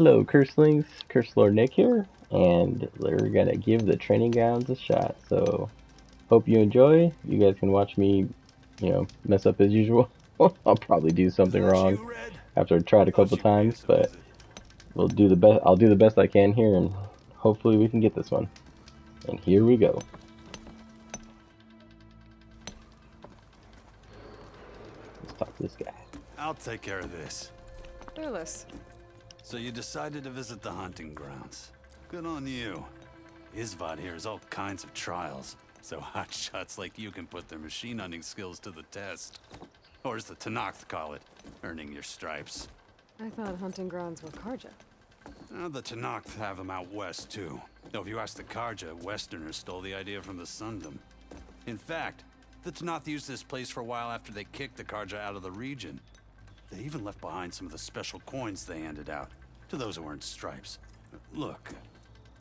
Hello, Curselings. Curse Lord Nick here, and we're gonna give the training grounds a shot. So, hope you enjoy. You guys can watch me, mess up as usual. I'll probably do something wrong after I tried a couple times, but we'll do the best. I'll do the best I can here, and hopefully we can get this one. And here we go. Let's talk to this guy. I'll take care of this. Fearless. So you decided to visit the hunting grounds. Good on you. Isvad here has all kinds of trials, so hotshots like you can put their machine hunting skills to the test. Or as the Tenakth call it, earning your stripes. I thought hunting grounds were Karja. The Tenakth have them out west, too. Though if you ask the Karja, Westerners stole the idea from the Sundom. In fact, the Tenakth used this place for a while after they kicked the Karja out of the region. They even left behind some of the special coins they handed out to those who earned stripes. Look,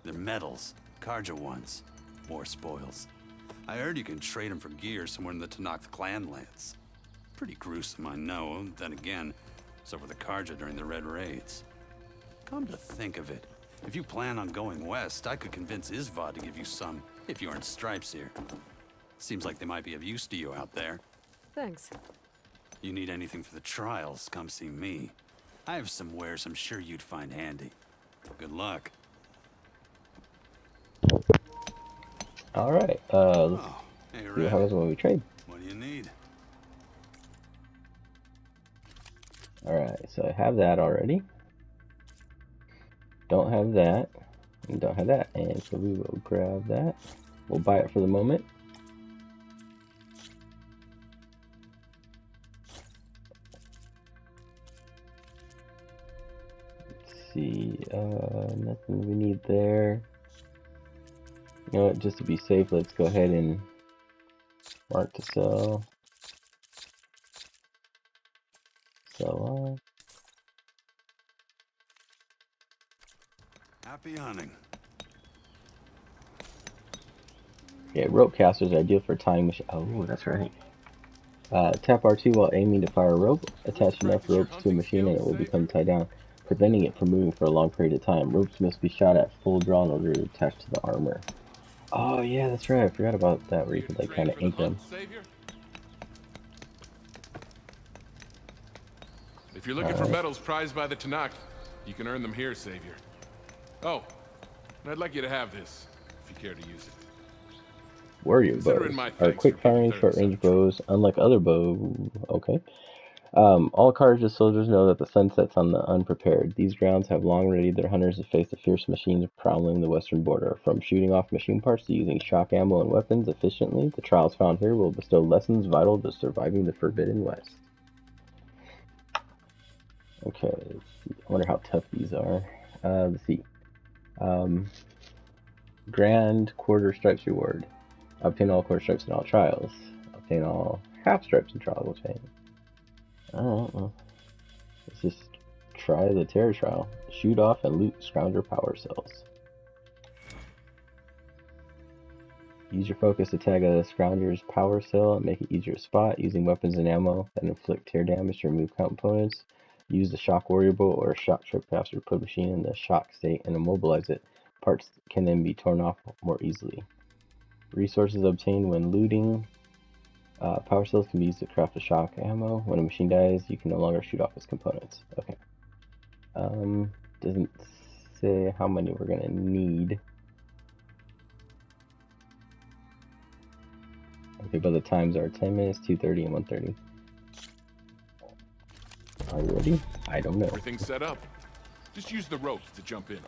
they're medals, Karja ones, more spoils. I heard you can trade them for gear somewhere in the Tenakth clan lands. Pretty gruesome, I know. Then again, so were the Karja during the Red Raids. Come to think of it, if you plan on going west, I could convince Isvad to give you some, if you earn stripes here. Seems like they might be of use to you out there. Thanks. You need anything for the trials, come see me. I have some wares I'm sure you'd find handy. Good luck. Alright, let's Hey, see how it goes when we trade. What do you need? Alright, so I have that already. Don't have that. And don't have that. And so we will grab that. We'll buy it for the moment. Let's see. Nothing we need there. You know what, just to be safe, let's go ahead and mark to sell. Sell off. Happy hunting. Yeah, rope casters are ideal for tying machine. Oh, that's right. Tap R2 while aiming to fire a rope. Attach enough ropes to a machine and it will become tied down, preventing it from moving for a long period of time. Ropes must be shot at full draw in order to attach to the armor. Oh yeah, that's right. I forgot about that where you could like kind of ink them. If you're looking for medals prized by the Tenakth, you can earn them here, Savior. Oh, and I'd like you to have this, if you care to use it. Warrior bows are quick-firing, short-range bows, unlike other bows. Okay. All Karja soldiers know that the sun sets on the unprepared. These grounds have long readied their hunters to face the fierce machines prowling the western border. From shooting off machine parts to using shock ammo and weapons efficiently, the trials found here will bestow lessons vital to surviving the Forbidden West. Okay, let's see. I wonder how tough these are. Let's see. Grand Quarter Stripes Reward. Obtain all quarter stripes in all trials. Obtain all half stripes in trials. Okay. Alright, well. Let's just try the terror trial. Shoot off and loot Scrounger power cells. Use your focus to tag a Scrounger's power cell and make it easier to spot using weapons and ammo that inflict tear damage to remove components. Use the shock warrior bow or a shock trip caster to put a machine in the shock state and immobilize it. Parts can then be torn off more easily. Resources obtained when looting. Power cells can be used to craft a shock ammo. When a machine dies, you can no longer shoot off its components. Okay. Doesn't say how many we're gonna need. Okay, but the times are 10 minutes, 2:30, and 1:30. Are you ready? I don't know. Everything's set up. Just use the ropes to jump in.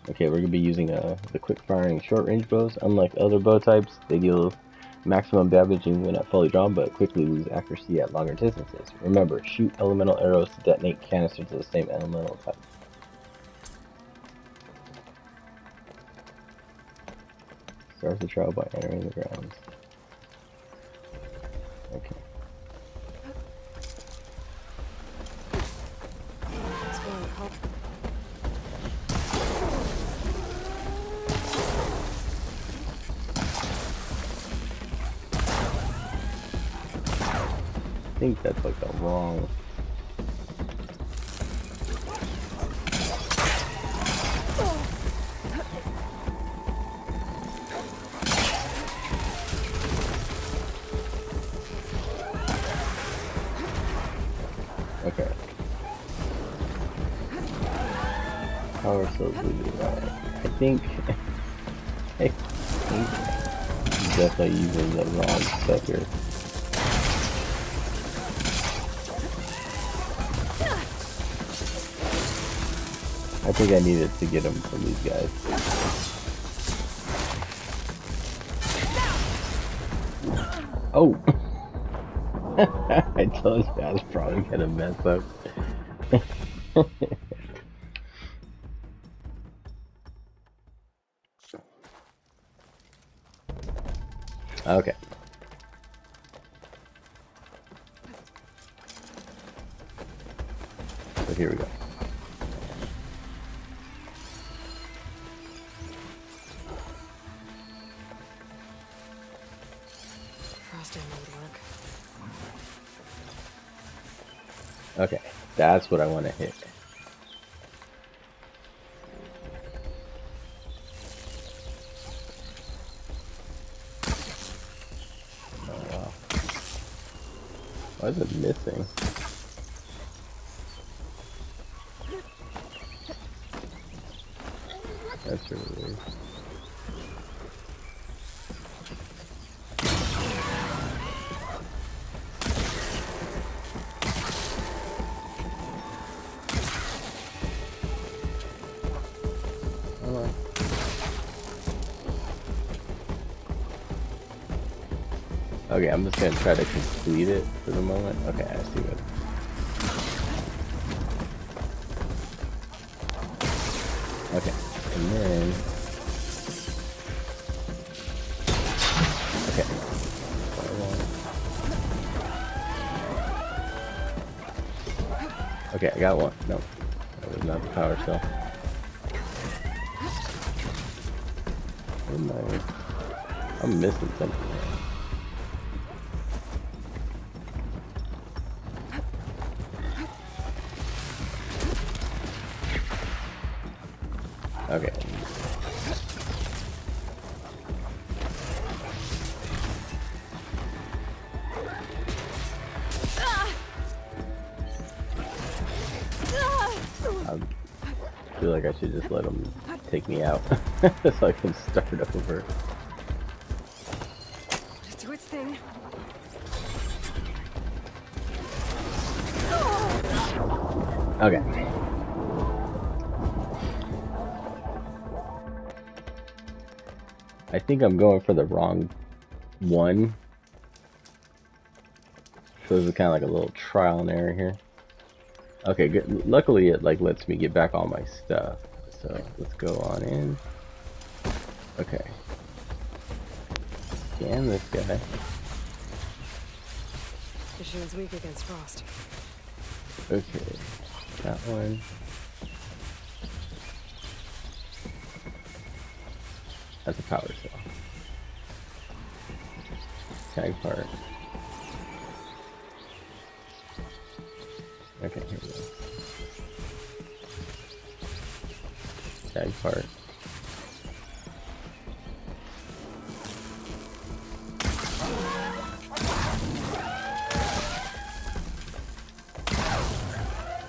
Okay, we're going to be using the quick-firing short-range bows. Unlike other bow types, they deal maximum damage when at fully drawn, but quickly lose accuracy at longer distances. Remember, shoot elemental arrows to detonate canisters to the same elemental type. Starts the trial by entering the grounds. Okay. I think that's like the wrong Okay. Power cells looted. Alright. I think I'm definitely using the wrong stuff here. I think I needed to get them from these guys. Oh! I told you I was probably gonna mess up. Okay. So here we go. Frost ammo would work. Okay, that's what I want to hit. Oh wow. Why is it missing? That's really weird. Okay, I'm just gonna try to complete it for the moment. Okay, I see what. Okay, and then. Okay. Okay, I got one. No, that was not the power cell. What am I? I'm missing something. Okay. I feel like I should just let him take me out so I can start over. Just do its thing. Okay. I think I'm going for the wrong one. So this is kind of like a little trial and error here. Okay, good. Luckily it like lets me get back all my stuff. So let's go on in. Okay. Scan this guy. Machine's weak against frost. Okay. That one. That's a power cell. Tag part. Okay, here we go. Tag part.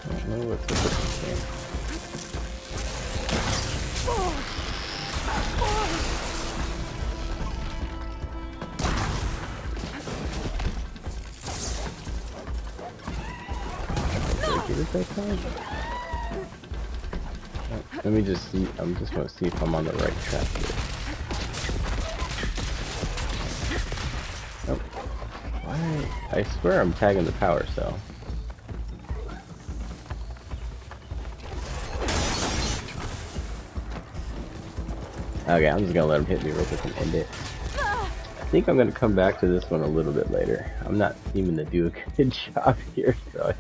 I don't know what's up with this thing. Let me just see. I'm just going to see if I'm on the right track here. Oh, why? I swear I'm tagging the power cell. Okay, I'm just going to let him hit me real quick and end it. I think I'm going to come back to this one a little bit later. I'm not seeming to do a good job here, so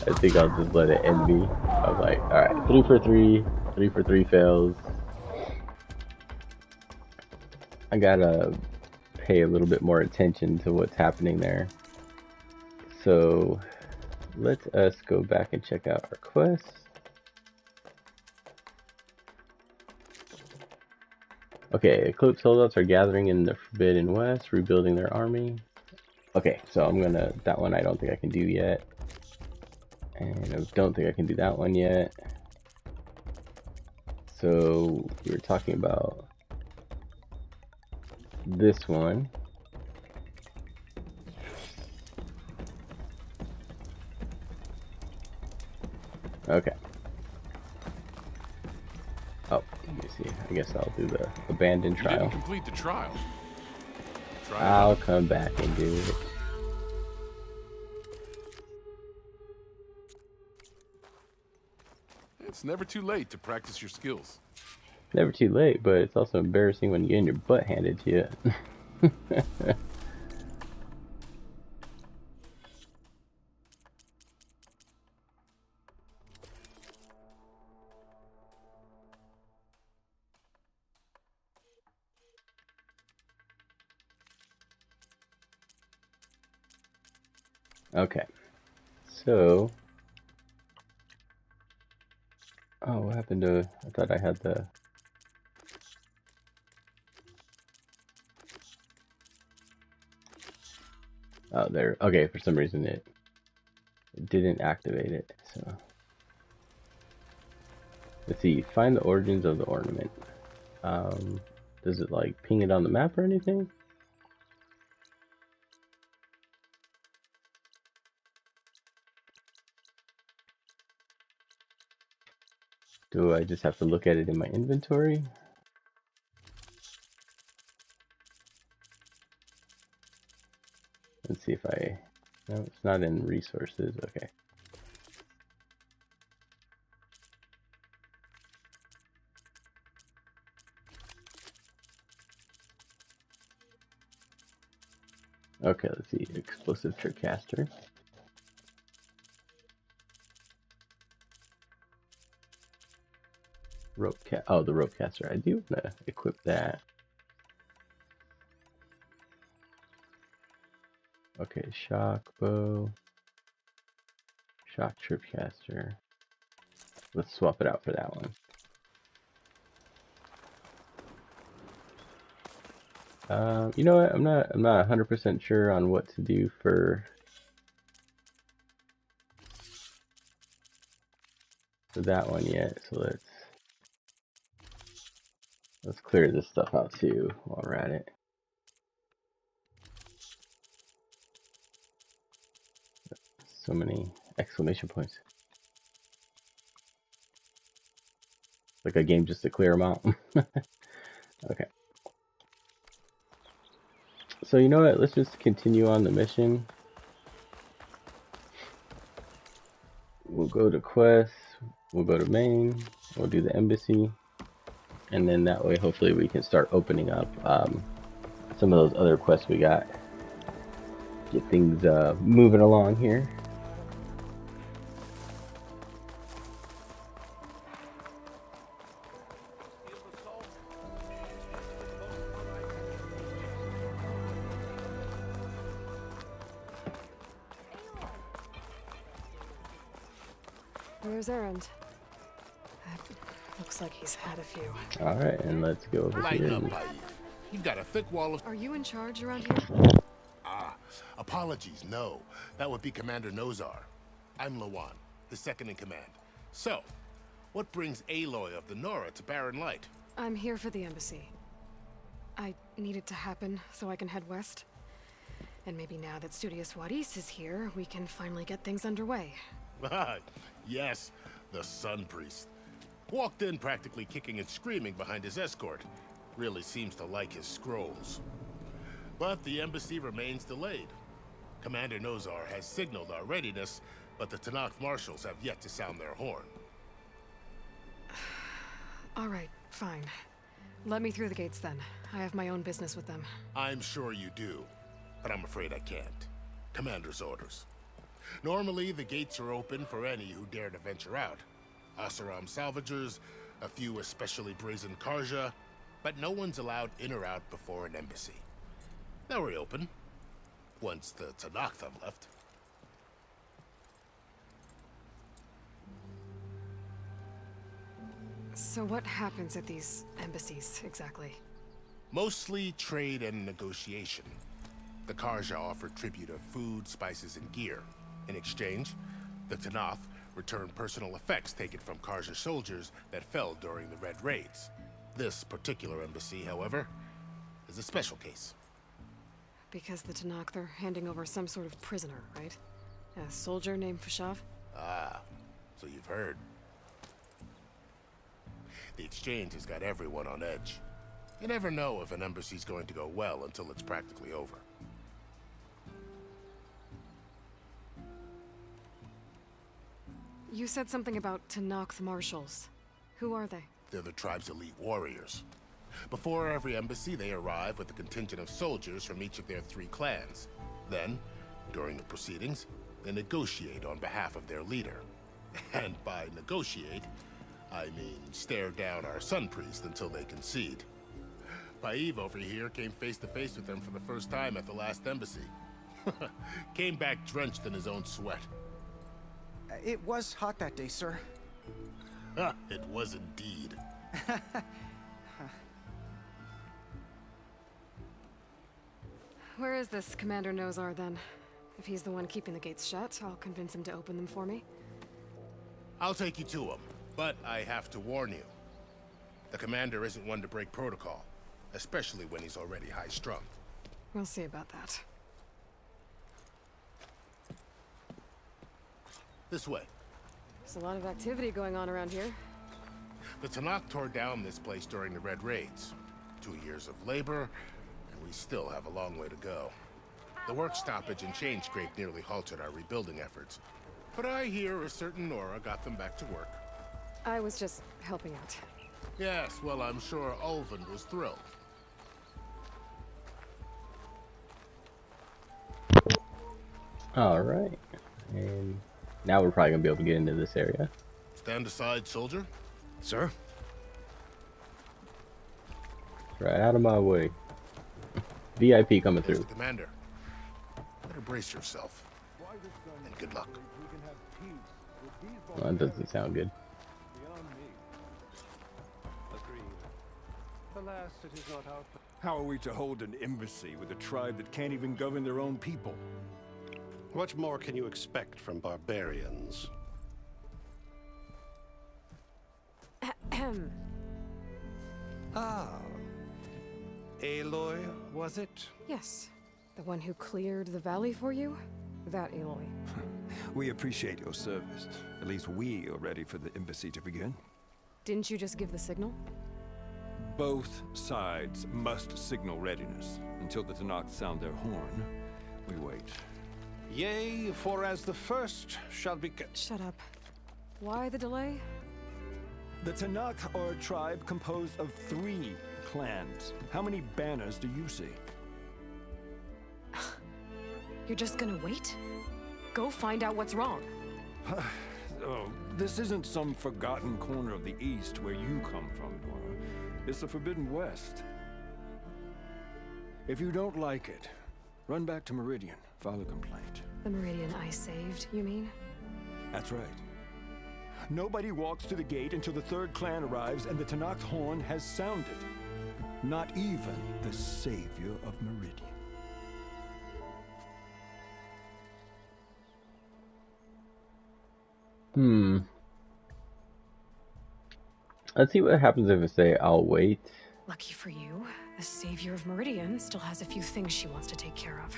I think I'll just let it end me. I was like, alright, 3 for 3, 3 for 3 fails. I gotta pay a little bit more attention to what's happening there. So, let us go back and check out our quests. Okay, Eclipse holdouts are gathering in the Forbidden West, rebuilding their army. Okay, so I'm gonna, that one I don't think I can do yet. And I don't think I can do that one yet. So we were talking about this one. Okay. Oh, let me see. I guess I'll do the abandoned trial. You didn't complete the trial. I'll come back and do it. It's never too late to practice your skills. Never too late, but it's also embarrassing when you get your butt handed to you. Okay, so what happened to, I thought I had the, oh there, okay, for some reason it didn't activate it. So let's see, find the origins of the ornament. Does it like ping it on the map or anything? Do I just have to look at it in my inventory? Let's see if I, no, it's not in resources, okay. Okay, let's see, explosive trickcaster. The rope caster. I do want to equip that. Okay, shock bow, shock tripcaster. Let's swap it out for that one. You know what? I'm not 100% sure on what to do for that one yet. So let's clear this stuff out too while we're at it. So many exclamation points. Like a game just to clear them out. Okay. So you know what? Let's just continue on the mission. We'll go to quests. We'll go to main. We'll do the embassy. And then that way, hopefully, we can start opening up some of those other quests we got. Get things moving along here. Where's Errand? Looks like he's had a few. Alright, and let's go over Lighten here. up, Paid. You've got a thick wall of... Are you in charge around here? Apologies, no. That would be Commander Nozar. I'm Lawan, the second in command. So, what brings Aloy of the Nora to Barren Light? I'm here for the embassy. I need it to happen so I can head west. And maybe now that Studious Wadis is here, we can finally get things underway. Yes, the Sun Priest. Walked in practically kicking and screaming behind his escort. Really seems to like his scrolls. But the embassy remains delayed. Commander Nozar has signaled our readiness, but the Tanakh marshals have yet to sound their horn. All right, fine. Let me through the gates then. I have my own business with them. I'm sure you do, but I'm afraid I can't. Commander's orders. Normally, the gates are open for any who dare to venture out. Asaram salvagers, a few especially brazen Karja, but no one's allowed in or out before an embassy. They'll reopen, once the Tanakh have left. So what happens at these embassies, exactly? Mostly trade and negotiation. The Karja offer tribute of food, spices, and gear. In exchange, The Tanath returned personal effects taken from Karja soldiers that fell during the Red Raids. This particular embassy, however, is a special case. Because the Tanakh, they're handing over some sort of prisoner, right? A soldier named Fashav? Ah, so you've heard. The exchange has got everyone on edge. You never know if an embassy's going to go well until it's practically over. You said something about Tanakh marshals. Who are they? They're the tribe's elite warriors. Before every embassy, they arrive with a contingent of soldiers from each of their 3 clans. Then, during the proceedings, they negotiate on behalf of their leader. And by negotiate, I mean stare down our sun priest until they concede. Paiv over here came face to face with them for the first time at the last embassy. Came back drenched in his own sweat. It was hot that day, sir. It was indeed. Where is this Commander Nozar, then? If he's the one keeping the gates shut, I'll convince him to open them for me. I'll take you to him, but I have to warn you. The commander isn't one to break protocol, especially when he's already high-strung. We'll see about that. This way. There's a lot of activity going on around here. The Tanakh tore down this place during the Red Raids. 2 years of labor, and we still have a long way to go. The work stoppage and chain scrape nearly halted our rebuilding efforts. But I hear a certain Nora got them back to work. I was just helping out. Yes, well, I'm sure Ulvin was thrilled. Alright. And now we're probably going to be able to get into this area. Stand aside, soldier. Sir? Right out of my way. VIP coming Here's through. the commander. Better brace yourself. And good luck. Well, that doesn't sound good. How are we to hold an embassy with a tribe that can't even govern their own people? What more can you expect from barbarians? Ah. Aloy, was it? Yes. The one who cleared the valley for you? That Aloy. We appreciate your service. At least we are ready for the embassy to begin. Didn't you just give the signal? Both sides must signal readiness. Until the Tanakh sound their horn, we wait. Yea, for as the first shall be... Shut up. Why the delay? The Tanakh are a tribe composed of 3 clans. How many banners do you see? You're just gonna wait? Go find out what's wrong. Oh, this isn't some forgotten corner of the East where you come from, Nora. It's the Forbidden West. If you don't like it, run back to Meridian, file a complaint. The Meridian I saved, you mean? That's right. Nobody walks to the gate until the 3rd clan arrives and the Tanakh's horn has sounded. Not even the savior of Meridian. Let's see what happens if I say I'll wait. Lucky for you, the savior of Meridian still has a few things she wants to take care of.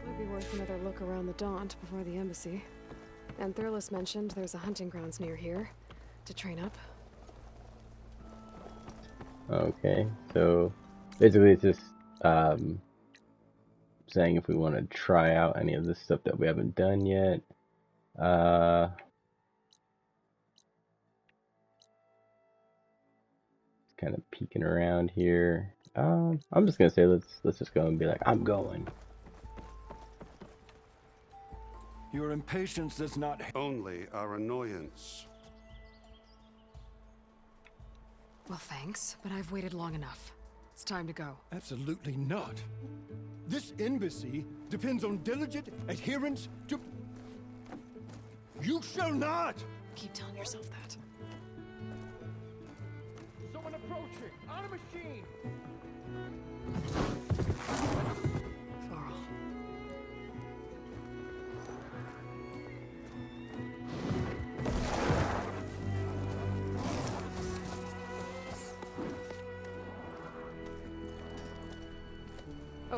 Might be worth another look around the Daunt before the embassy. And Thurlis mentioned there's a hunting grounds near here to train up. Okay, so basically it's just saying if we want to try out any of this stuff that we haven't done yet. Kind of peeking around here. I'm just gonna say let's just go and be like, I'm going. Your impatience does not... Only our annoyance. Well, thanks, but I've waited long enough. It's time to go. Absolutely not. This embassy depends on diligent adherence to... You shall not! Keep telling yourself that. Someone approaching! On a machine! Varl.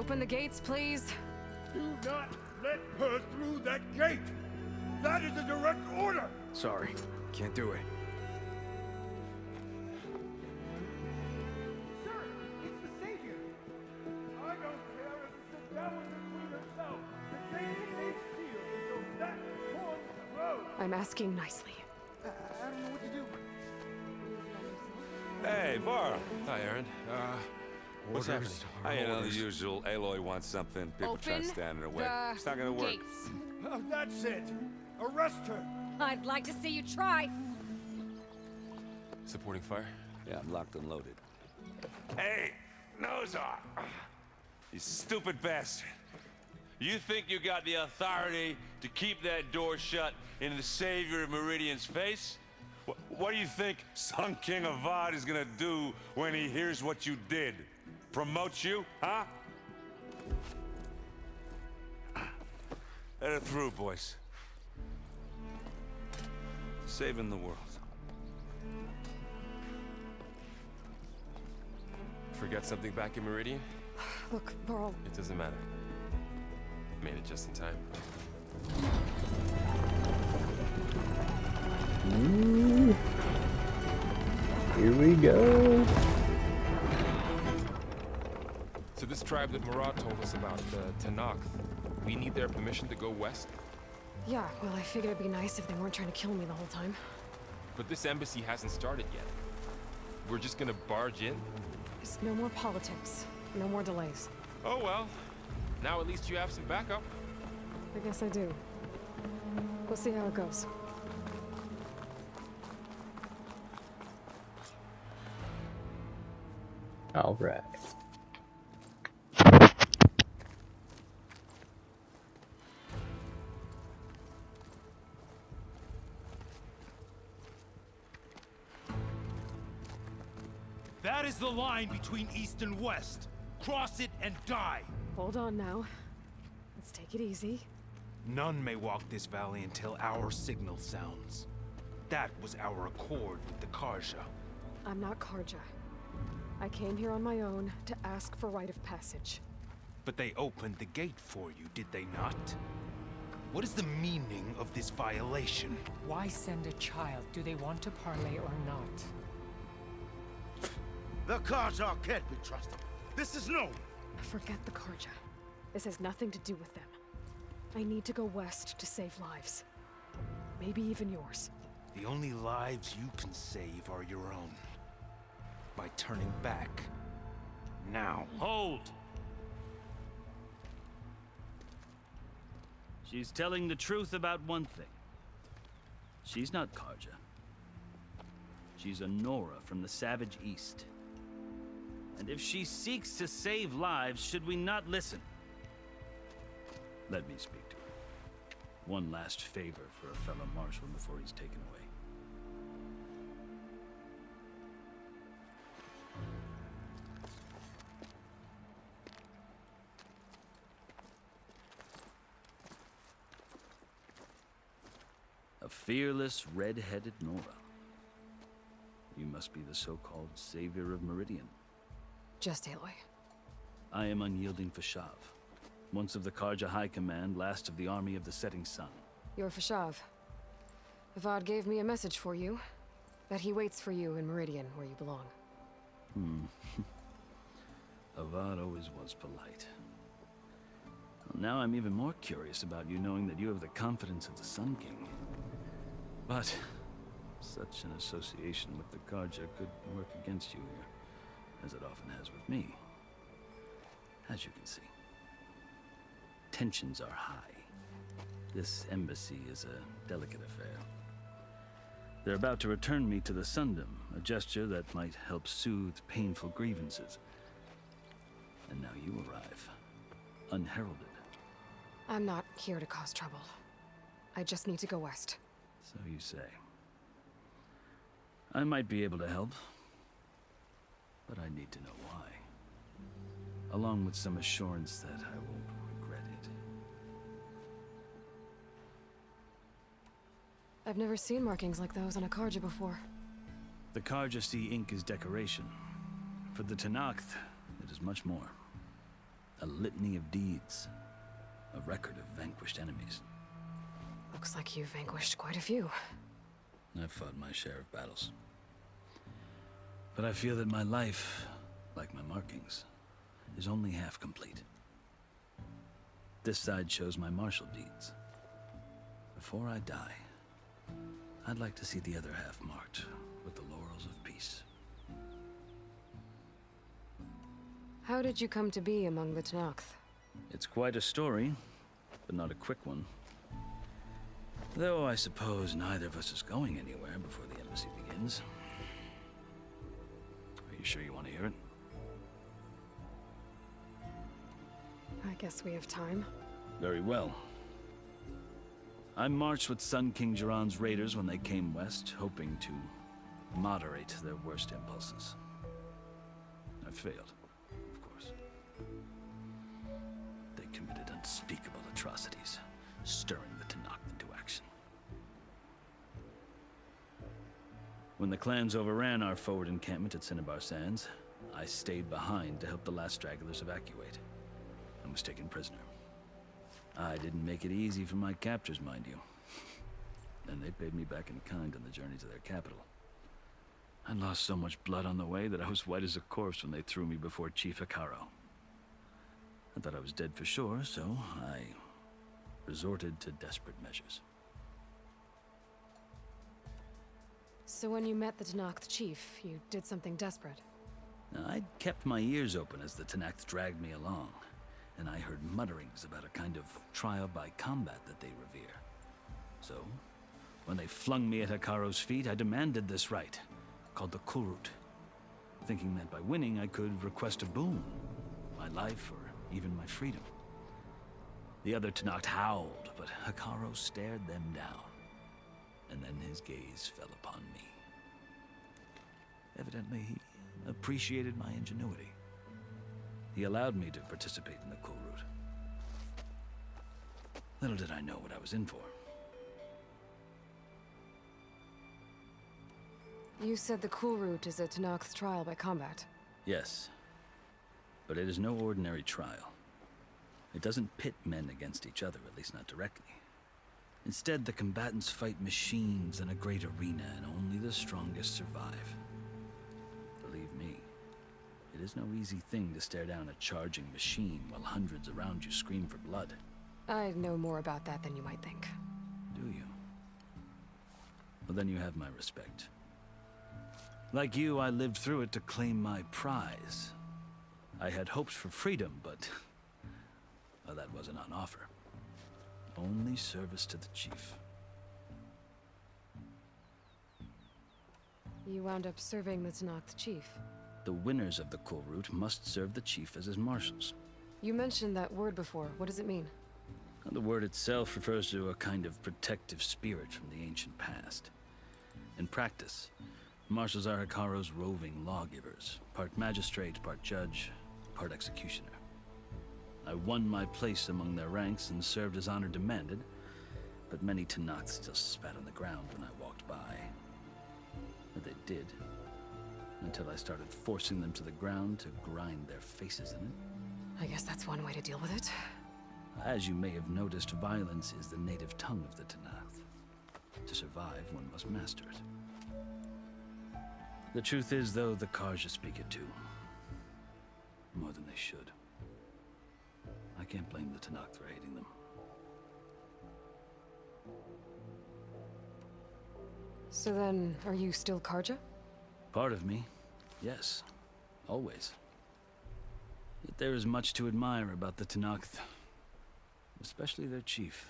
Open the gates, please. Do not let her through that gate! That is a direct order! Sorry, can't do it. Sir, it's the Savior! I don't care if it's the devil between herself. The gate stays sealed until that forms the road. I'm asking nicely. I don't know what to do. Hey, Var. Hi, Aaron. What's happening? I know the usual. Aloy wants something. People try to stand in her way. It's not gonna work. That's it. Arrest her. I'd like to see you try. Supporting fire? Yeah, I'm locked and loaded. Hey, Nozar! You stupid bastard. You think you got the authority to keep that door shut in the Savior of Meridian's face? What do you think Sun King Avad is gonna do when he hears what you did? Promote you, huh? Let her through, boys. Saving the world. Forget something back in Meridian? Look, Varl. It doesn't matter. Made it just in time. Ooh. Here we go. So this tribe that Murad told us about, the Tanakh, we need their permission to go west? Yeah, well, I figured it'd be nice if they weren't trying to kill me the whole time. But this embassy hasn't started yet. We're just gonna barge in? There's no more politics. No more delays. Oh well. Now at least you have some backup. I guess I do. We'll see how it goes. All right. That is the line between East and West. Cross it and die. Hold on now. Let's take it easy. None may walk this valley until our signal sounds. That was our accord with the Karja. I'm not Karja. I came here on my own to ask for rite of passage. But they opened the gate for you, did they not? What is the meaning of this violation? Why send a child? Do they want to parley or not? The Karja can't be trusted. This is known. Forget the Karja. This has nothing to do with them. I need to go west to save lives. Maybe even yours. The only lives you can save are your own. By turning back. Now. Hold! She's telling the truth about one thing. She's not Karja. She's a Nora from the Savage East. And if she seeks to save lives, should we not listen? Let me speak to her. One last favor for a fellow marshal before he's taken away. A fearless, red-headed Nora. You must be the so-called Savior of Meridian. Just Aloy. I am unyielding Fashav. Once of the Karja High Command, last of the army of the setting sun. You're Fashav. Avad gave me a message for you. That he waits for you in Meridian, where you belong. Avad always was polite. Well, now I'm even more curious about you knowing that you have the confidence of the Sun King. But such an association with the Karja could work against you here, as it often has with me. As you can see, tensions are high. This embassy is a delicate affair. They're about to return me to the Sundom, a gesture that might help soothe painful grievances. And now you arrive, unheralded. I'm not here to cause trouble. I just need to go west. So you say. I might be able to help, but I need to know why. Along with some assurance that I won't regret it. I've never seen markings like those on a Karja before. The Karja see ink as decoration. For the Tanakh, it is much more. A litany of deeds. A record of vanquished enemies. Looks like you've vanquished quite a few. I've fought my share of battles. But I feel that my life, like my markings, is only half complete. This side shows my martial deeds. Before I die, I'd like to see the other half marked with the laurels of peace. How did you come to be among the Tenakth? It's quite a story, but not a quick one. Though I suppose neither of us is going anywhere before the embassy begins. Are you sure you want to hear it? I guess we have time. Very well. I marched with Sun King Jiran's raiders when they came west, hoping to moderate their worst impulses. I failed, of course. They committed unspeakable atrocities, stirring the Tenakth into action. When the clans overran our forward encampment at Cinnabar Sands, I stayed behind to help the last stragglers evacuate, and was taken prisoner. I didn't make it easy for my captors, mind you. And they paid me back in kind on the journey to their capital. I lost so much blood on the way that I was white as a corpse when they threw me before Chief Hekaro. I thought I was dead for sure, so I resorted to desperate measures. So when you met the Tenakth chief, you did something desperate? Now, I'd kept my ears open as the Tenakth dragged me along, and I heard mutterings about a kind of trial by combat that they revere. So, when they flung me at Hekaro's feet, I demanded this right, called the Kulrut, thinking that by winning I could request a boon, my life or even my freedom. The other Tenakth howled, but Hekaro stared them down, and then his gaze fell upon me. Evidently, he appreciated my ingenuity. He allowed me to participate in the Kulrut. Little did I know what I was in for. You said the Kulrut is a Tenakth trial by combat. Yes, but it is no ordinary trial. It doesn't pit men against each other, at least not directly. Instead, the combatants fight machines in a great arena, and only the strongest survive. Believe me, it is no easy thing to stare down a charging machine while hundreds around you scream for blood. I know more about that than you might think. Do you? Well, then you have my respect. Like you, I lived through it to claim my prize. I had hopes for freedom, but well, that wasn't on offer. Only service to the chief. You wound up serving the Tenakth chief. The winners of the Kulrut must serve the chief as his marshals. You mentioned that word before. What does it mean? The word itself refers to a kind of protective spirit from the ancient past. In practice, marshals are Hekaro's roving lawgivers, part magistrate, part judge, part executioner. I won my place among their ranks and served as honor demanded, but many Tenakth still spat on the ground when I walked by. But they did, until I started forcing them to the ground to grind their faces in it. I guess that's one way to deal with it. As you may have noticed, violence is the native tongue of the Tenakth. To survive, one must master it. The truth is, though, the Karja speak it too. More than they should. I can't blame the Tenakth for hating them. So then, are you still Karja? Part of me, yes. Always. Yet there is much to admire about the Tenakth. Especially their chief.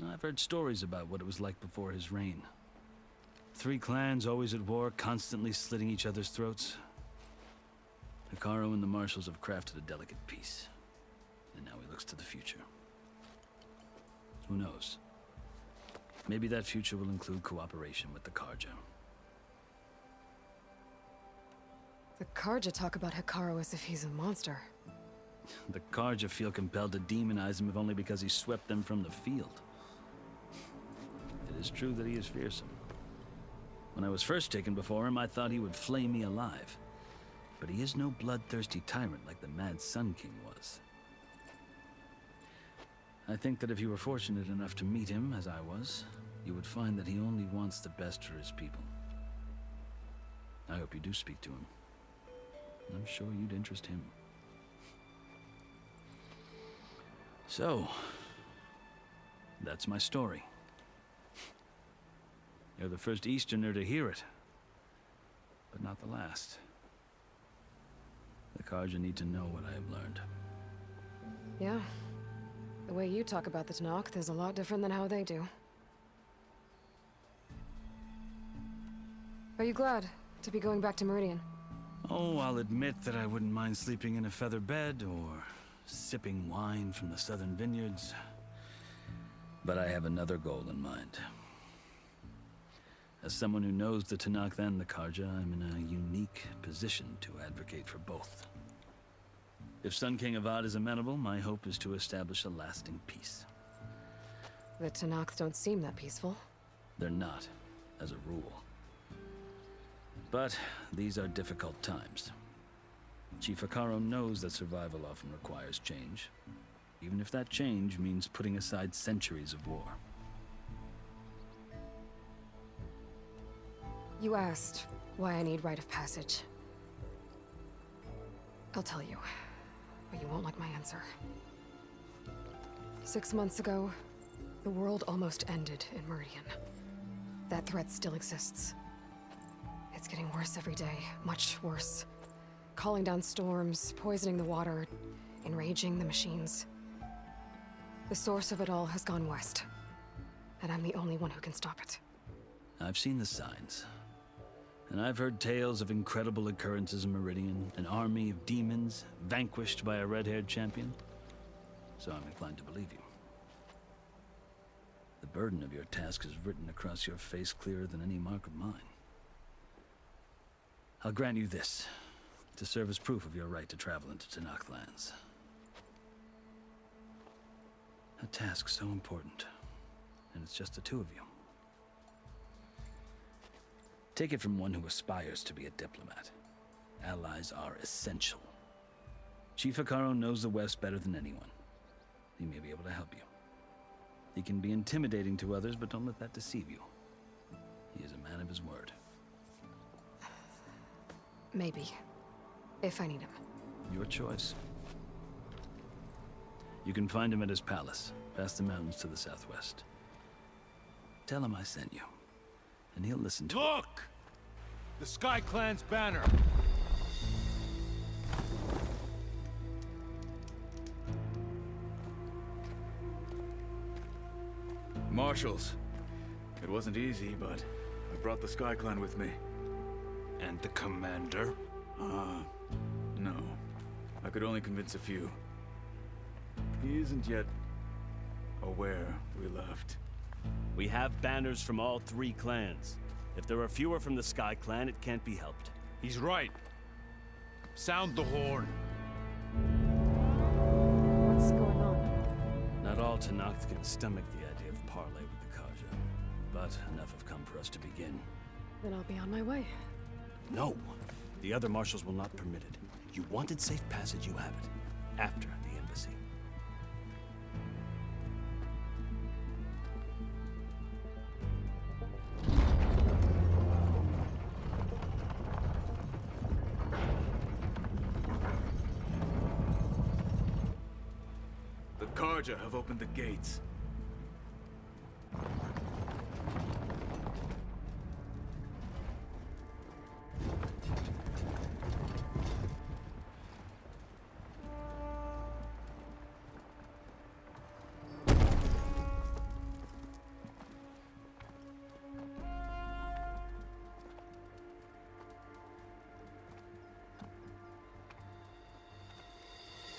I've heard stories about what it was like before his reign. 3 clans always at war, constantly slitting each other's throats. Hekaro and the marshals have crafted a delicate peace. And now he looks to the future. Who knows? Maybe that future will include cooperation with the Karja. The Karja talk about Hekaro as if he's a monster. The Karja feel compelled to demonize him if only because he swept them from the field. It is true that he is fearsome. When I was first taken before him, I thought he would flay me alive. but he is no bloodthirsty tyrant like the Mad Sun King was. I think that if you were fortunate enough to meet him, as I was, you would find that he only wants the best for his people. I hope you do speak to him. I'm sure you'd interest him. So, that's my story. You're the first Easterner to hear it, but not the last. The Karja need to know what I have learned. Yeah. The way you talk about the Tanakh is a lot different than how they do. Are you glad to be going back to Meridian? Oh, I'll admit that I wouldn't mind sleeping in a feather bed or sipping wine from the southern vineyards. But I have another goal in mind. As someone who knows the Tanakh and the Karja, I'm in a unique position to advocate for both. If Sun King Avad is amenable, my hope is to establish a lasting peace. The Tanakh don't seem that peaceful. They're not, as a rule. But these are difficult times. Chief Akaro knows that survival often requires change, even if that change means putting aside centuries of war. You asked why I need rite of passage. I'll tell you, but you won't like my answer. 6 months ago, the world almost ended in Meridian. That threat still exists. It's getting worse every day, much worse. Calling down storms, poisoning the water, enraging the machines. The source of it all has gone west, and I'm the only one who can stop it. I've seen the signs. And I've heard tales of incredible occurrences in Meridian, an army of demons vanquished by a red-haired champion. So I'm inclined to believe you. The burden of your task is written across your face clearer than any mark of mine. I'll grant you this, to serve as proof of your right to travel into Tanakh lands. A task so important, and it's just the two of you. Take it from one who aspires to be a diplomat. Allies are essential. Chief Akaro knows the West better than anyone. He may be able to help you. He can be intimidating to others, but don't let that deceive you. He is a man of his word. Maybe. If I need him. Your choice. You can find him at his palace, past the mountains to the southwest. Tell him I sent you, and he'll listen to it. Look! The Sky Clan's banner! Marshals. It wasn't easy, but I brought the Sky Clan with me. And the commander? No. I could only convince a few. He isn't yet aware we left. We have banners from all 3 clans. If there are fewer from the Sky Clan, it can't be helped. He's right. Sound the horn. What's going on? Not all Tanakh can stomach the idea of parley with the Karja, but enough have come for us to begin. Then I'll be on my way. No. The other marshals will not permit it. You wanted safe passage, you have it. After the embassy. The Karja have opened the gates.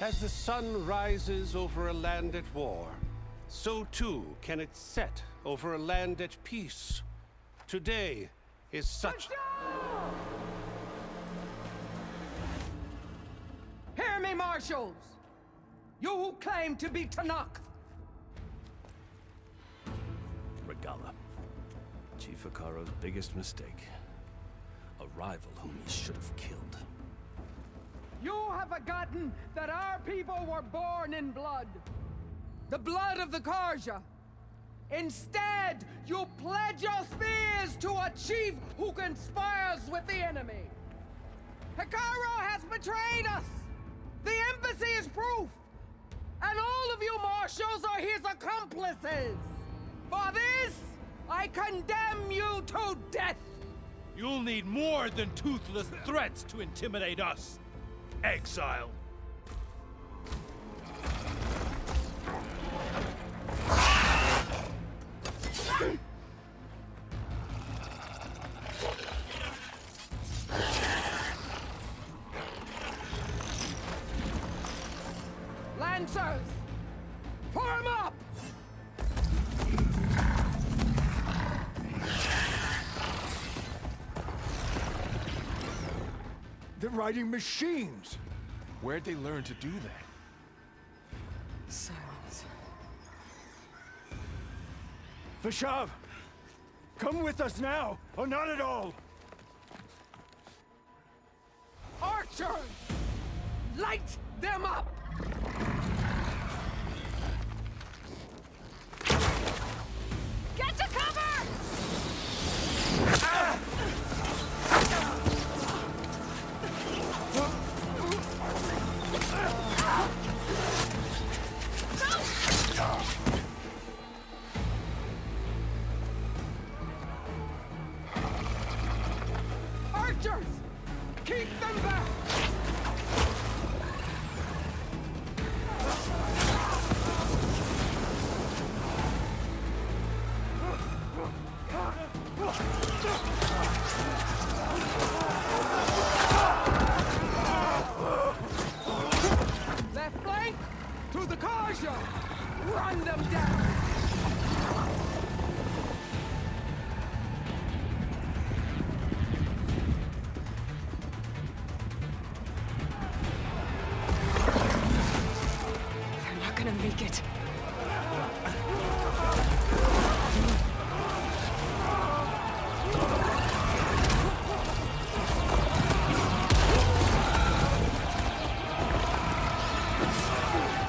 As the sun rises over a land at war, so too can it set over a land at peace. Today is such... Hear me, marshals! You who claim to be Tanakh! Regala. Chief Akaro's biggest mistake. A rival whom he should have killed. You have forgotten that our people were born in blood. The blood of the Karja. Instead, you pledge your spears to a chief who conspires with the enemy. Hikaru has betrayed us. The embassy is proof. And all of you marshals are his accomplices. For this, I condemn you to death. You'll need more than toothless threats to intimidate us. Exile. Lancers, form up! They're riding machines. Where'd they learn to do that? Silence. Vashav, come with us now, or not at all. Archers, light them up! Get to cover! Archers, keep them back! Left flank, to the Karja! Run them down! They're not gonna make it.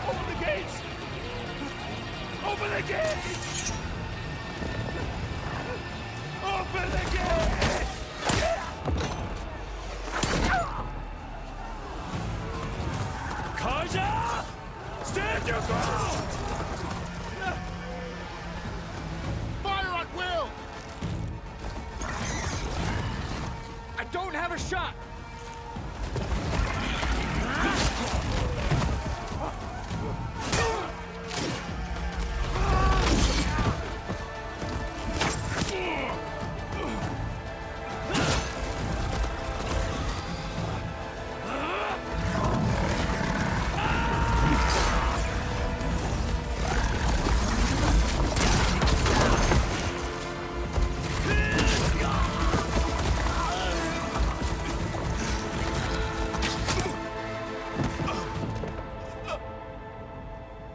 Open the gates! Open the gates! Open the gates! Karja! Stand your ground! Fire at will! I don't have a shot!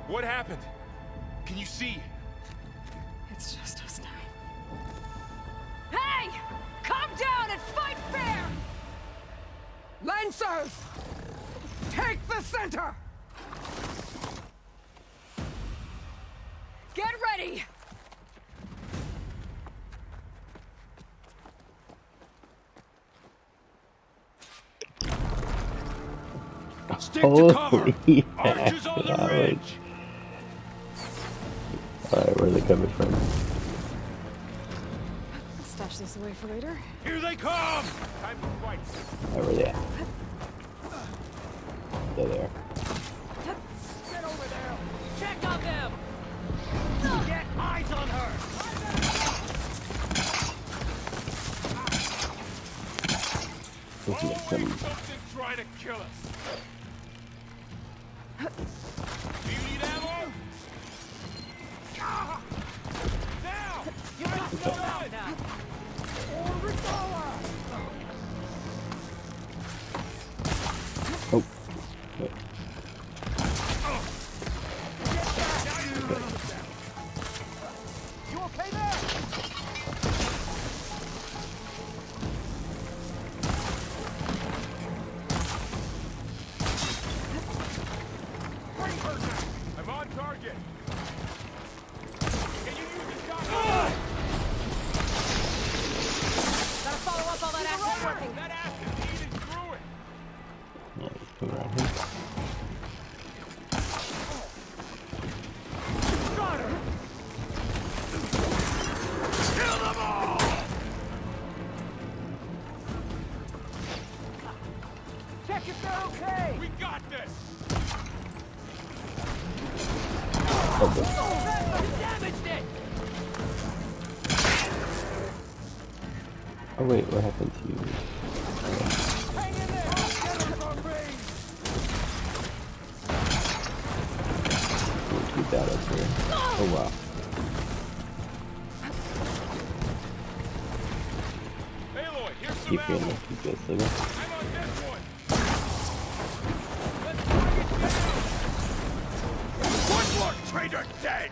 What happened? Can you see? It's just us now. Hey! Calm down and fight fair! Lancers! Take the center! Get ready! Stick to cover! Holy Archers on the heck, ridge! Alright, where are they coming from? Stash this away for later. Here they come! Time to fight! Alright, where are they at? They're there. Get over there! Check on them! Get eyes on her! Looking at Always some. something trying to kill us. Do you need ammo? Now! You must go out now! Oh. Wait. You okay there? anything around here. Got her! Kill them all! Check if they're okay! We got this! Oh, boy. That damaged it! Oh wait, what happened to you? Hang in there! Get her from me! We'll keep that up here. Oh wow. Aloy, here's some Keep ammo. going, keep this living. I'm on this one. One more traitor dead!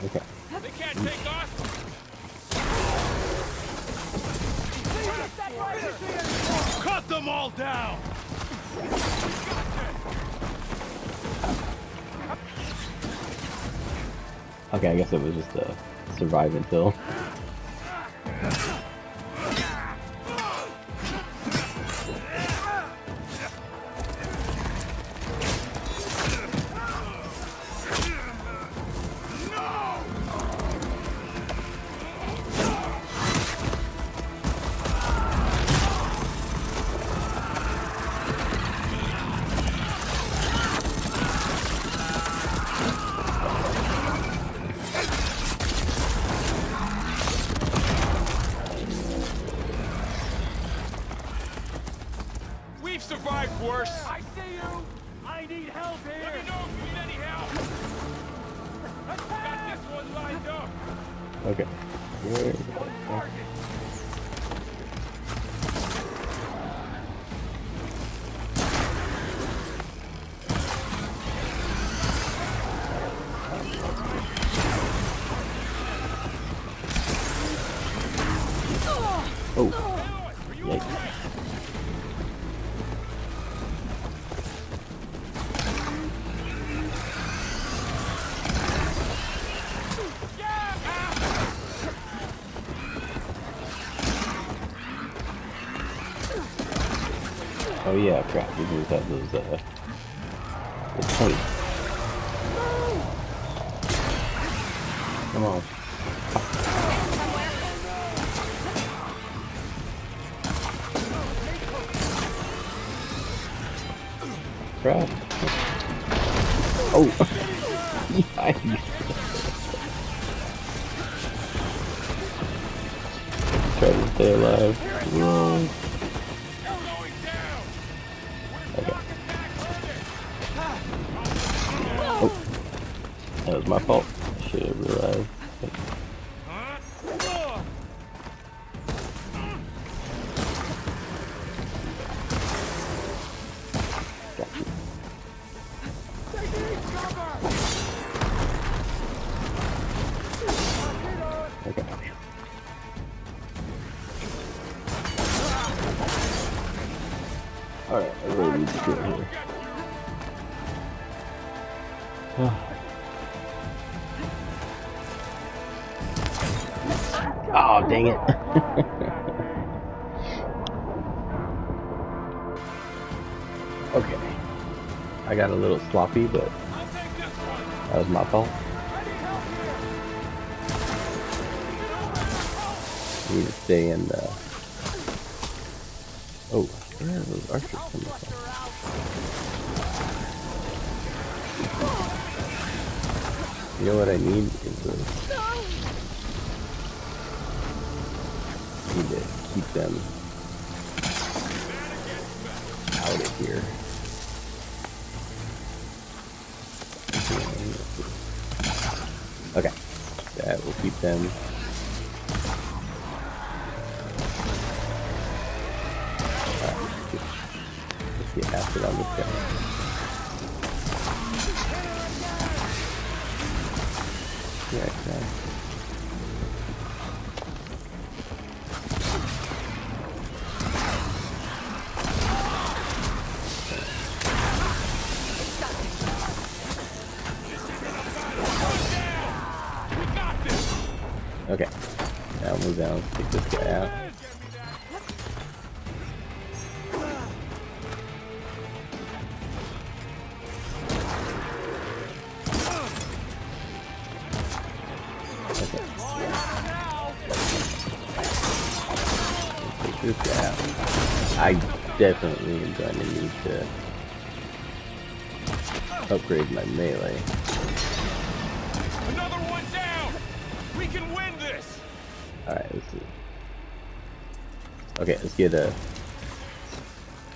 Okay. They can't take us. Cut them all down! Okay, I guess it was just a survive until. We've survived worse. I see you! I need help here! Let me know if you need any help. Got this one lined up. Okay. Where is that? Oh. Yikes. Oh yeah, crap, we just have those, the points. Come on. Crap. Oh! Yikes. Try to stay alive. Whoa. Okay. Oh. That was my fault. I should have realized. Gotcha. Okay. Alright, I really need to get here. Oh, dang it. Okay. I got a little sloppy, but that was my fault. I need to stay in the... Oh, where are those archers coming from? You know what I need is a... I need to keep them out of here. Okay, that will keep them. Let's get acid on this guy. Yeah, okay. Okay. Now move down. Take this guy out. Okay. Take this guy out. I definitely am going to need to upgrade my melee. Another one down! We can win this! Alright, let's see. Okay, let's get a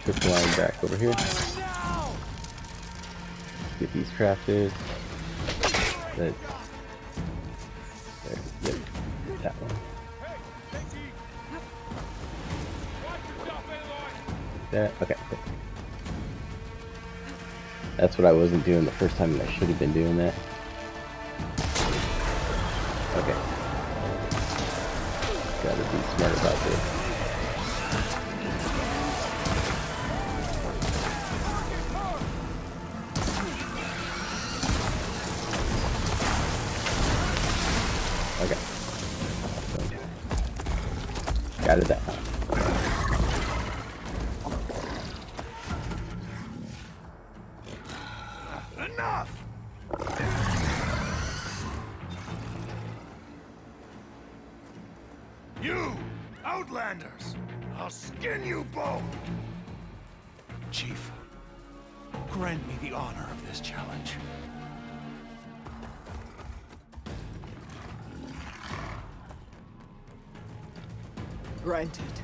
trip line back over here. Get these crafted. Let's yep, that one. That okay. That's what I wasn't doing the first time, and I should have been doing that. Okay. Gotta be smart about this. Okay. Got it that time. Enough! You, Outlanders! I'll skin you both! Chief, grant me the honor of this challenge. Granted.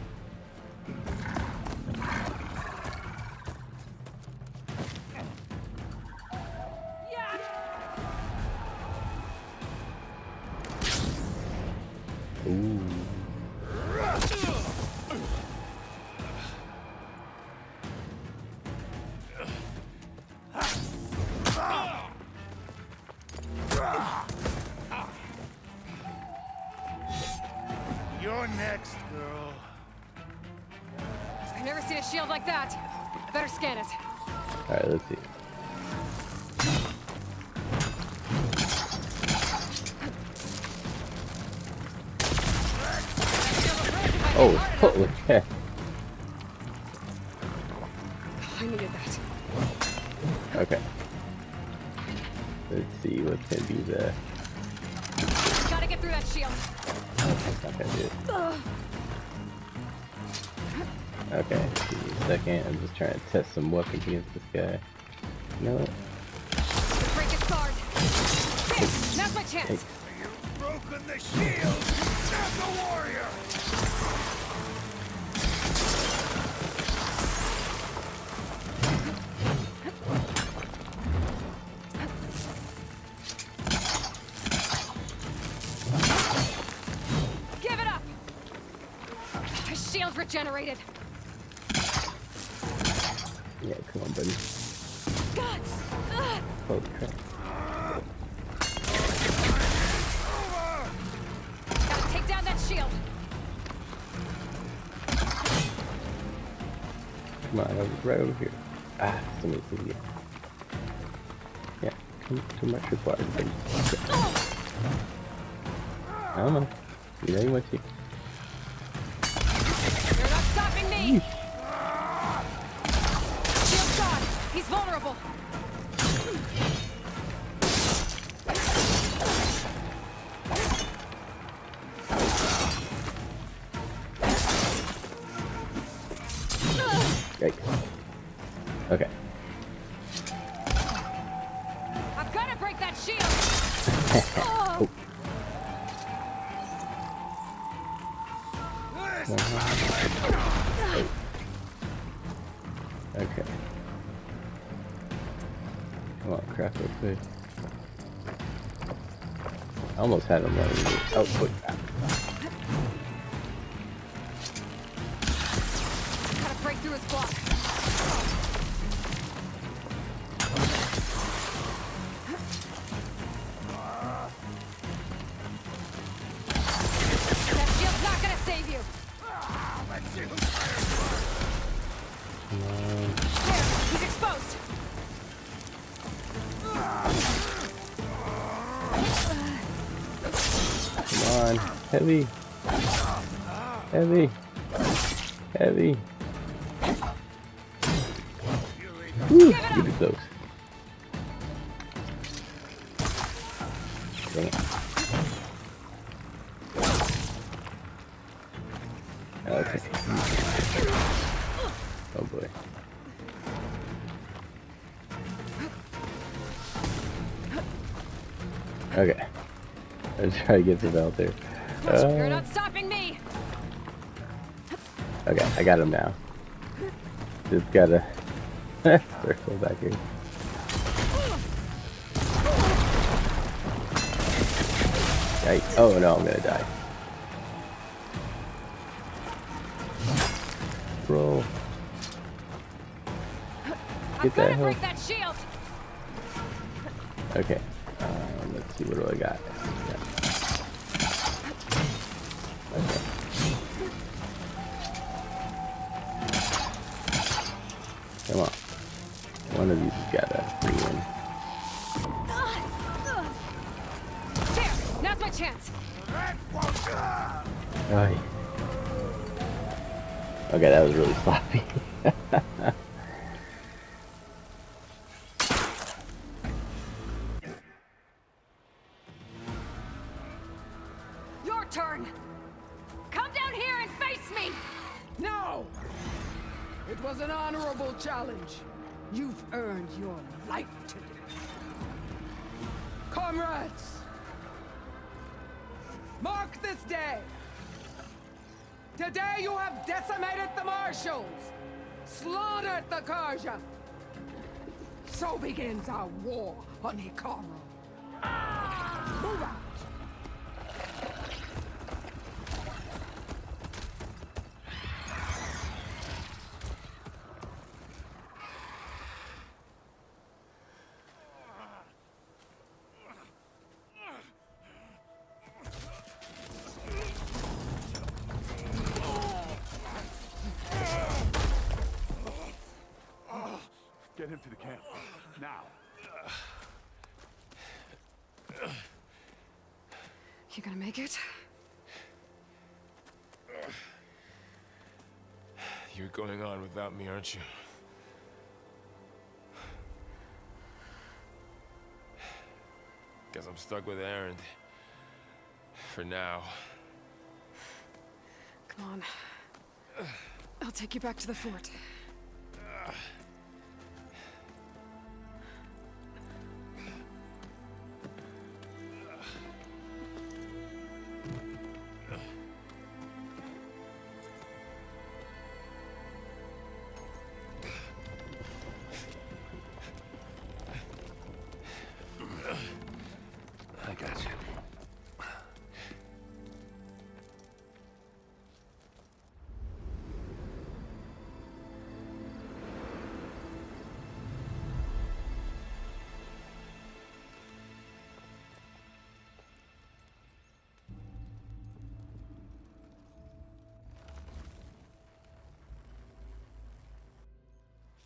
Ooh. You're next, girl. I've never seen a shield like that. I better scan it. Alright, let's see. Oh, holy heck. I needed that. Okay. Let's see what's gonna be the. Gotta get through that shield. That's not gonna do it. Okay, give me a second. I'm just trying to test some weapons against this guy. You know what? Break his guard. There, now's my chance. Hey. You've broken the shield! Snap the warrior! Give it up! My shield regenerated. Yeah, come on, buddy. Guts! Holy crap. Gotta take down that shield. Come on, right over here. Ah, somebody's in here. Yeah, come to my tripwire, buddy. I don't know. You know you want to. You're not stopping me! Shield's gone. He's vulnerable. Yikes. Okay. I'm gonna break that shield! Oh. Okay. Come on, craft real quick. I almost had him running. Oh, quick. Gotta break through his block. That shield's not gonna save you. There, he's exposed. Come on. Heavy. Heavy. Heavy. Woo, give it close. Dang it. Okay. Oh boy. Okay. Let's try to get the belt there. You're not stopping me. Okay, I got him now. Just gotta circle back here. Right. Oh no, I'm gonna die. Roll. Get that break help. that shield. Okay. Let's see, what do I got? Okay. Come on. One of these has got a free win. There, now's my chance. Oh, okay, that was really sloppy. Your turn. Come down here and face me. No! It was an honorable challenge. You've earned your life today. Comrades! Mark this day! Today you have decimated the marshals! Slaughtered the Karja! So begins our war on Hikaru. Move out! Get him to the camp. Now. You gonna make it? You're going on without me, aren't you? Guess I'm stuck with Aaron. For now. Come on. I'll take you back to the fort. I got you.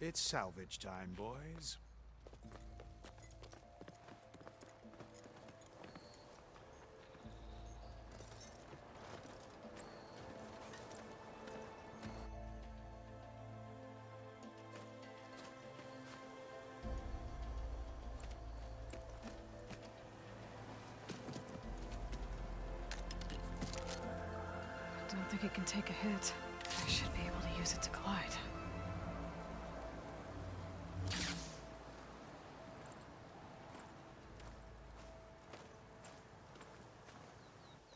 It's salvage time, boys. Don't think it can take a hit. I should be able to use it to glide.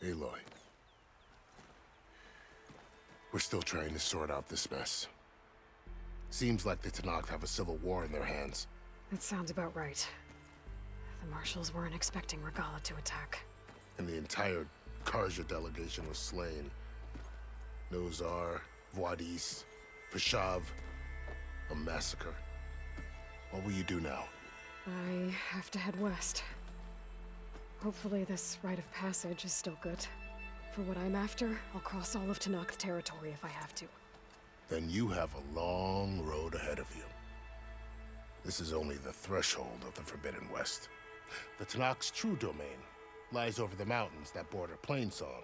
Aloy. We're still trying to sort out this mess. Seems like the Tenakth have a civil war in their hands. That sounds about right. The marshals weren't expecting Regala to attack. And the entire Karja delegation was slain. Nozar, Voidis, Vashav. A massacre. What will you do now? I have to head west. Hopefully this rite of passage is still good. For what I'm after, I'll cross all of Tenakth territory if I have to. Then you have a long road ahead of you. This is only the threshold of the Forbidden West. The Tenakth's true domain lies over the mountains that border Plainsong.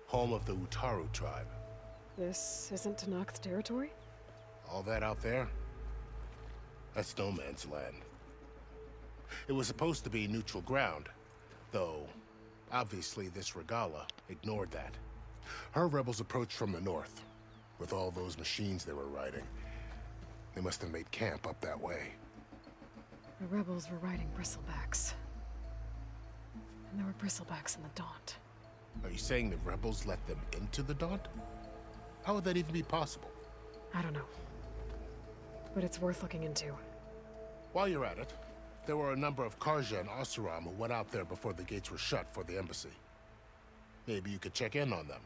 home of the Utaru tribe. This isn't Tenakth territory? All that out there? That's no man's land. It was supposed to be neutral ground, though obviously this Regala ignored that. Her rebels approached from the north, with all those machines they were riding. They must have made camp up that way. The rebels were riding bristlebacks. And there were bristlebacks in the Daunt. Are you saying the rebels let them into the Daunt? How would that even be possible? I don't know. But it's worth looking into. While you're at it, there were a number of Karja and Oseram who went out there before the gates were shut for the embassy. Maybe you could check in on them.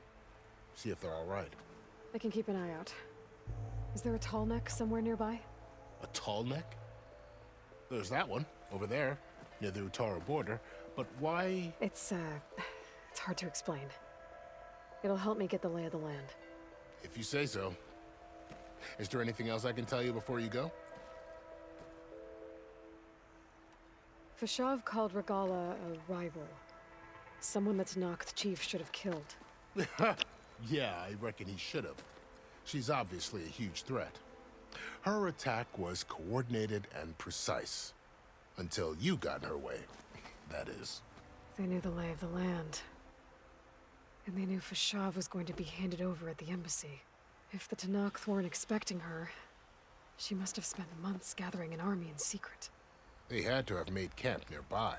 See if they're all right. I can keep an eye out. Is there a tall neck somewhere nearby? A tall neck? There's that one, over there, near the Utaru border. But why? It's hard to explain. It'll help me get the lay of the land. If you say so. Is there anything else I can tell you before you go? Fashav called Regala a rival. Someone that Tenakth chief should have killed. Yeah, I reckon he should have. She's obviously a huge threat. Her attack was coordinated and precise. Until you got in her way, that is. They knew the lay of the land. And they knew Fashav was going to be handed over at the embassy. If the Tenakth weren't expecting her, she must have spent months gathering an army in secret. They had to have made camp nearby.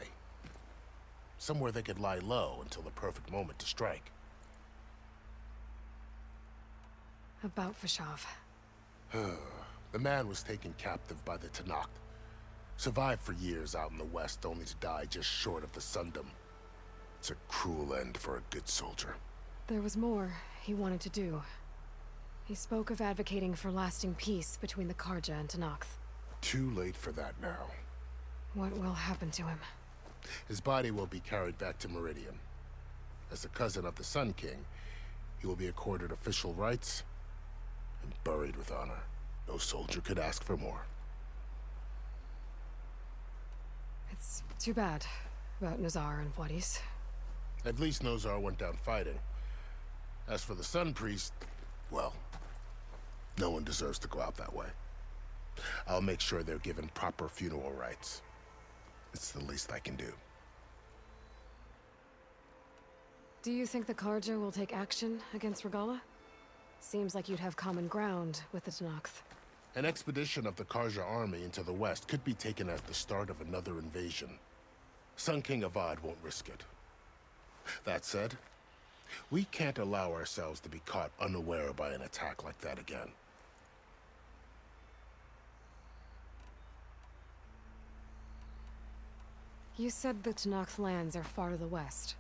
Somewhere they could lie low until the perfect moment to strike. About Fashav. The man was taken captive by the Tenakth. Survived for years out in the west, only to die just short of the Sundom. It's a cruel end for a good soldier. There was more he wanted to do. He spoke of advocating for lasting peace between the Karja and Tenakth. Too late for that now. What will happen to him? His body will be carried back to Meridian. As a cousin of the Sun King, he will be accorded official rights and buried with honor. No soldier could ask for more. It's too bad about Nazar and Wadis. At least Nozar went down fighting. As for the Sun Priest, well, no one deserves to go out that way. I'll make sure they're given proper funeral rites. It's the least I can do. Do you think the Karja will take action against Regala? Seems like you'd have common ground with the Tenakth. An expedition of the Karja army into the west could be taken at the start of another invasion. Sun King Avad won't risk it. That said, we can't allow ourselves to be caught unaware by an attack like that again. You said the Tenakth lands are far to the west.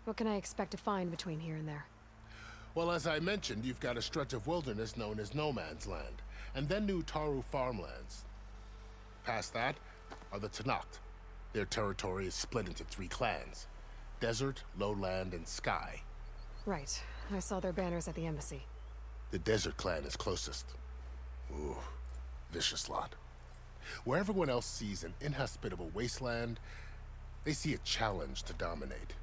What can I expect to find between here and there? Well, as I mentioned, you've got a stretch of wilderness known as No Man's Land, and then new Utaru farmlands. Past that are the Tenakth. Their territory is split into 3 clans: Desert, Lowland, and Sky. Right. I saw their banners at the embassy. The Desert clan is closest. Ooh, vicious lot. Where everyone else sees an inhospitable wasteland, they see a challenge to dominate.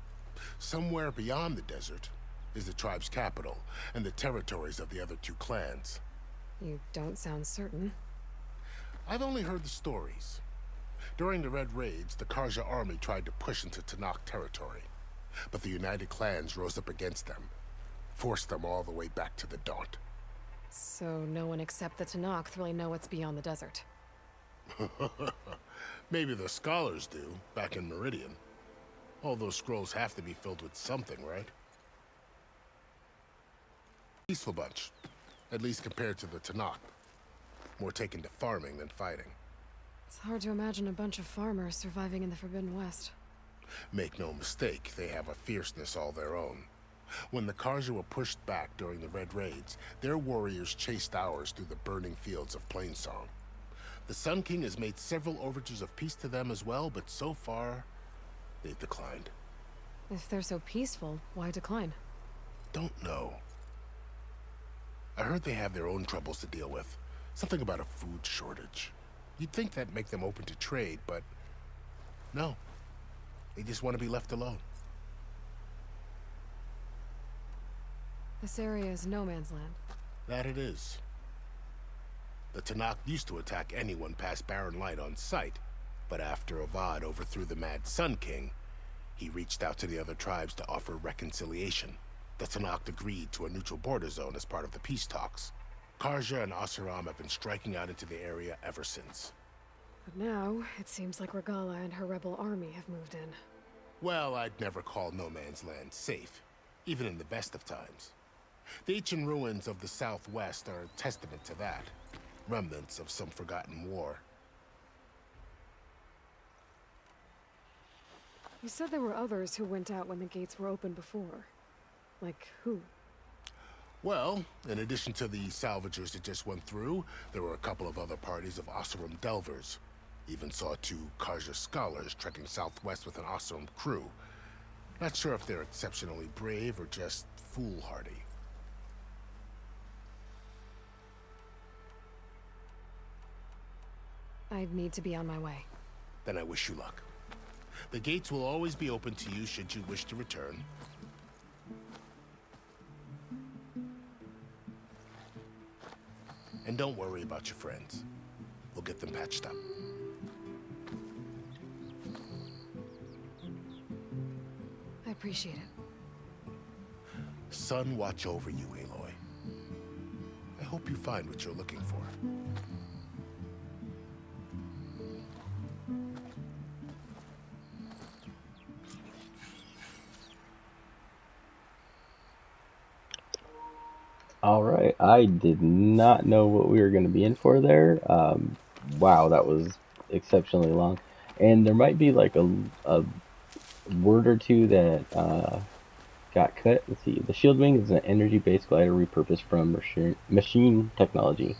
Somewhere beyond the desert is the tribe's capital and the territories of the other 2 clans. You don't sound certain. I've only heard the stories. During the Red Raids, the Karja army tried to push into Tenakth territory, but the United Clans rose up against them, forced them all the way back to the Daunt. So no one except the Tenakth really know what's beyond the desert. Maybe the scholars do, back in Meridian. All those scrolls have to be filled with something, right? Peaceful bunch, at least compared to the Tenakth. More taken to farming than fighting. It's hard to imagine a bunch of farmers surviving in the Forbidden West. Make no mistake, they have a fierceness all their own. When the Karja were pushed back during the Red Raids, their warriors chased ours through the burning fields of Plainsong. The Sun King has made several overtures of peace to them as well, but so far, they've declined. If they're so peaceful, why decline? Don't know. I heard they have their own troubles to deal with. Something about a food shortage. You'd think that'd make them open to trade, but no. They just want to be left alone. This area is no man's land. That it is. The Tanakh used to attack anyone past Barren Light on sight, but after Avad overthrew the Mad Sun King, he reached out to the other tribes to offer reconciliation. The Tanakh agreed to a neutral border zone as part of the peace talks. Karja and Oseram have been striking out into the area ever since. But now, it seems like Regala and her rebel army have moved in. Well, I'd never call no man's land safe, even in the best of times. The ancient ruins of the Southwest are a testament to that. Remnants of some forgotten war. You said there were others who went out when the gates were open before. Like who? Well, in addition to the salvagers that just went through, there were a couple of other parties of Oseram delvers. Even saw 2 Karja scholars trekking southwest with an Oseram crew. Not sure if they're exceptionally brave or just foolhardy. I'd need to be on my way. Then I wish you luck. The gates will always be open to you should you wish to return. And don't worry about your friends. We'll get them patched up. I appreciate it. Sun watch over you, Aloy. I hope you find what you're looking for. Alright, I did not know what we were going to be in for there. Wow, that was exceptionally long. And there might be like a word or two that got cut. Let's see. The shield wing is an energy-based glider repurposed from machine technology.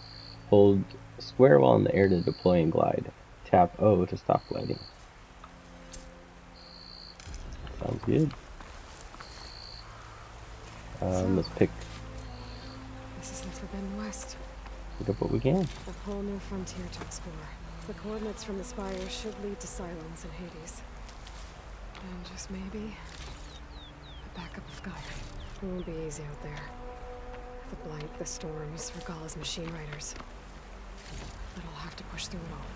Hold square while in the air to deploy and glide. Tap O to stop gliding. Sounds good. Let's pick This is the Forbidden West. up what we can. A whole new frontier to explore. The coordinates from the spire should lead to Silence and Hades. And just maybe, a backup of Gaia. It won't be easy out there. The blight, the storms, Regala's machine riders. But I'll have to push through it all.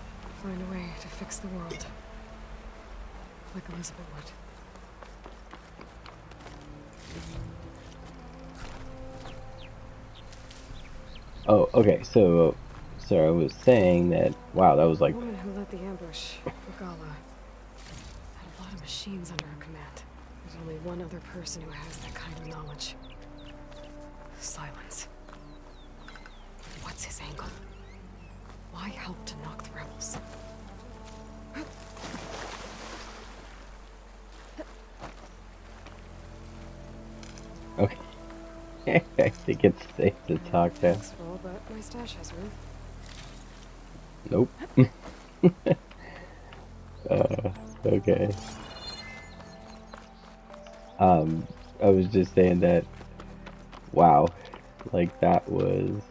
Find a way to fix the world. Like Elizabeth would. Oh, okay, so I was saying that, wow, that was like... The woman who led the ambush, Regala, had a lot of machines under her command. There's only one other person who has that kind of knowledge. Silence. What's his angle? Why help to knock the rebels? Okay. I think it's safe to talk to. It's full, but my stash has room. Nope. Okay. I was just saying that, wow, like that was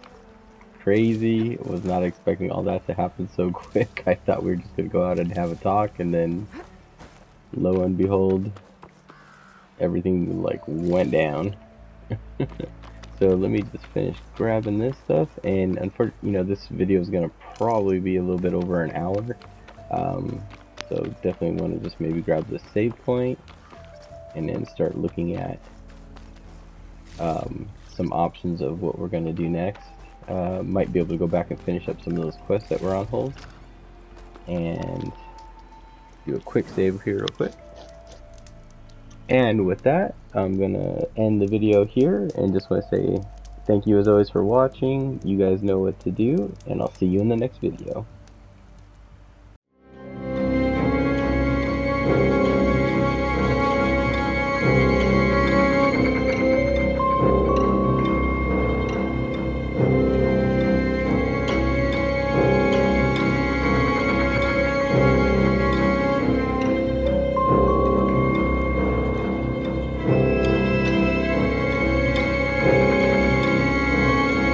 crazy. Was not expecting all that to happen so quick. I thought we were just gonna go out and have a talk, and then lo and behold, everything like went down. So let me just finish grabbing this stuff, and unfortunately, this video is gonna probably be a little bit over an hour. So definitely want to just maybe grab the save point and then start looking at some options of what we're gonna do next. Might be able to go back and finish up some of those quests that were on hold, and do a quick save here real quick. And with that, I'm gonna end the video here, and just want to say thank you as always for watching. You guys know what to do, and I'll see you in the next video.